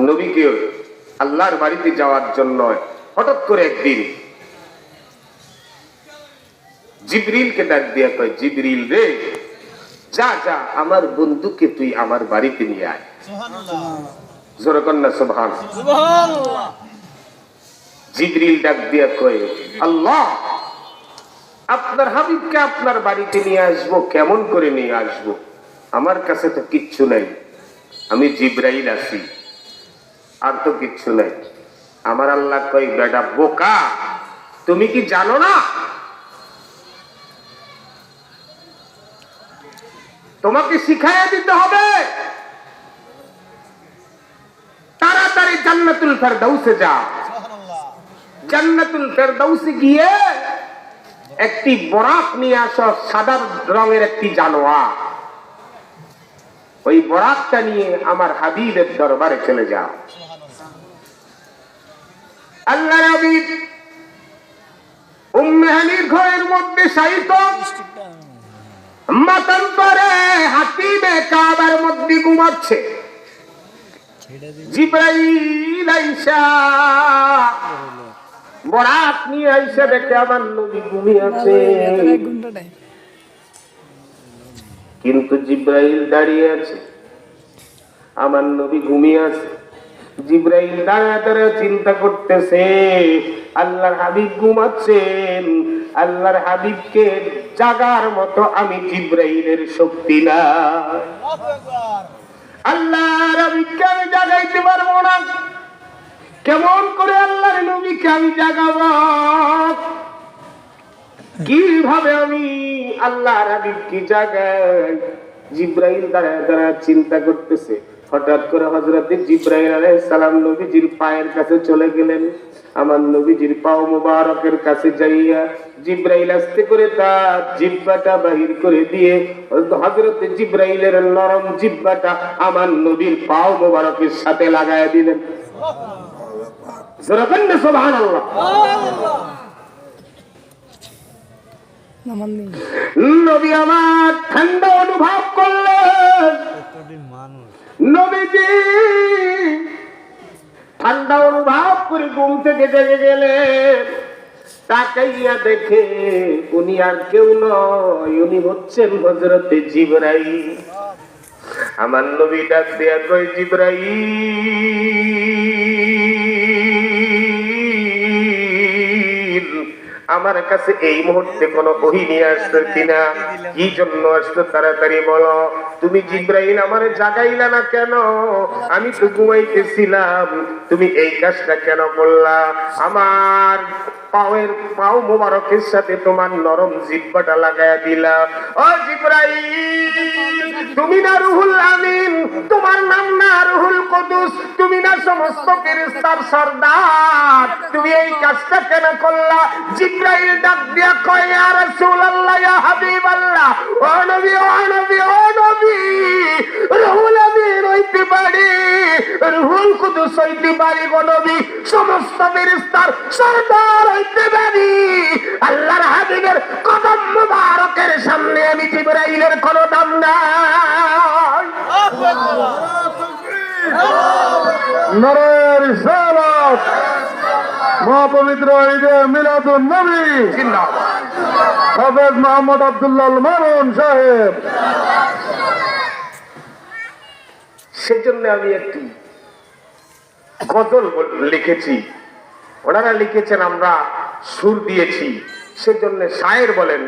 নবীকে আল্লাহর বাড়িতে যাওয়ার জন্য হঠাৎ করে একদিন জিবরিলকে ডাক দিয়া কয়, জিবরিল রে, যা যা আমার বন্ধুকে তুই আমার বাড়িতে নিয়ে আয়। জোরে কন্যা সুবহানাল্লাহ। জিবরিল ডাক দিয়া কয়, আল্লাহ, আপনার হাবিবকে আপনার বাড়িতে নিয়ে আসবো, কেমন করে নিয়ে আসবো? আমার কাছে তো কিচ্ছু নাই, আমি জিবরাইল আছি, আর তো কিচ্ছু নাই। আমার আল্লাহ কয়, বেটা বোকা, তুমি কি জানো না তোমাকে শিখাইয়া দিতে হবে? তাড়াতাড়ি জান্নাতুল ফেরদাউসে যাও। জান্নাতুল ফেরদাউসে গিয়ে একটি বরাক নিয়ে আসো, সাদা রঙের একটি জানোয়ার। ওই বরাকটা নিয়ে আমার হাবিবের দরবারে চলে যাও। আল্লাহ নবী উম্মে হানির ঘরের মধ্যে শায়িত, মাতান্তরে হাতিমে কাবার মধ্যে ঘুমাচ্ছে। জিবরাইল আইসা বরাক নিয়ে আইসা দেখে আমার নবী ঘুমিয়ে আছে, কিন্তু জিবরাইল দাঁড়িয়ে আছে, আমার নবী ঘুমিয়ে আছে। জিবরাইল দাঁড়া দাঁড়া চিন্তা করতেছে, আল্লাহর হাবিব ঘুমাচ্ছেন, আল্লাহর হাবিবকে জাগার মতো আমি জিবরাইলের শক্তি না, আল্লাহর হাবিবকে আমি জাগাইতে পারবো না। কেমন করে আল্লাহর নবীকে আমি জাগাবো? কিভাবে আমি আল্লাহর হাবিবকে জাগাই? জিবরাইল দাঁড়া দাঁড়া চিন্তা করতেছে। হঠাৎ করে হযরতে জিবরাইল আলাইহিস সালাম নবীজির পায়ের কাছে চলে গেলেন। আমার নবীজির পাও মোবারকের কাছে যাইয়া জিবরাইল আস্তে করে তার জিহ্বাটা বাহির করে দিয়ে হযরতে জিবরাইলের নরম জিহ্বাটা আমার নবীর পাও মোবারকের সাথে লাগায়া দিলেন। সুবহানাল্লাহ, সুবহানাল্লাহ। নবী আমার ঠান্ডা অনুভব করলেন। নবীজি ঠান্ডা অনুভব করে ঘুম থেকে জেগে গেলেন। তাকাইয়া দেখে উনি আর কেউ নয়, উনি হচ্ছেন হযরতে জিবরাইল। আমার নবী ডাক দেয়া কয়, জিবরাইল, আমার কাছে এই মুহূর্তে কোন ওহী নিয়ে আসছো কিনা? কি জন্য আসছো তাড়াতাড়ি বলো। তুমি জিবরাইল আমারে জাগাইলা না কেন? আমি তো ঘুমাইতেছিলাম, তুমি এই কাজটা কেন করলা? আমার পাও মোবারকের সাথে তোমার নরম জিহ্বাটা লাগায়া দিলা। ও জিবরাইল, তুমি না রুহুল আমিন, তোমার নাম না রুহুল কুদুস, তুমি না সমস্ত ফেরেশতার সরদার, তুমি এই কাজটা কেন করলা? জিবরাইল ডাক দিয়া কয়, ইয়া রাসূলুল্লাহ, ইয়া হাবিবাল্লাহ, ও নবী, ও নবী, ও নবী, রুহুল আমিন হইতে পারি, রুহুল কুদুস হইতে পারি গো নবী, সমস্ত ফেরেশতার সরদার হইতে পারি। আল্লাহর হাবিবের কদম মুবারকের সামনে আমি জিবরাইলের কোনো দাম নাই। নারায়ে রিসালাত, মহাপবিত্র ঈদে মিলাদুন নবী, জিন্দাবাদ। হাফেজ মোহাম্মদ আব্দুল্লাহ আল মামুন সাহেব। সেজন্য আমি একটি গজল লিখেছি, ওনারা লিখেছেন, আমরা সুর দিয়েছি। সেজন্য শায়ের বলেন,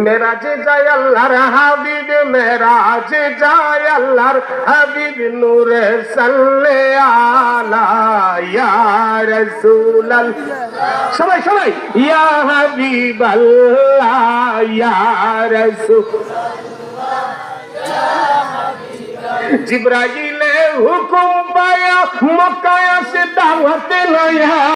মেরাজে যায় আল্লাহর হাবিব, মেরাজে যায় আল্লাহর হাবিব, নূরে সাল্লে আলা ইয়া রাসূলুল্লাহ, সবাই সবাই, ইয়া হাবিবাল্লাহ, ইয়া রাসূলুল্লাহ, জিবরাইলে হুকুম পায়া মক্কায় আসে দাওয়াতে লয়া।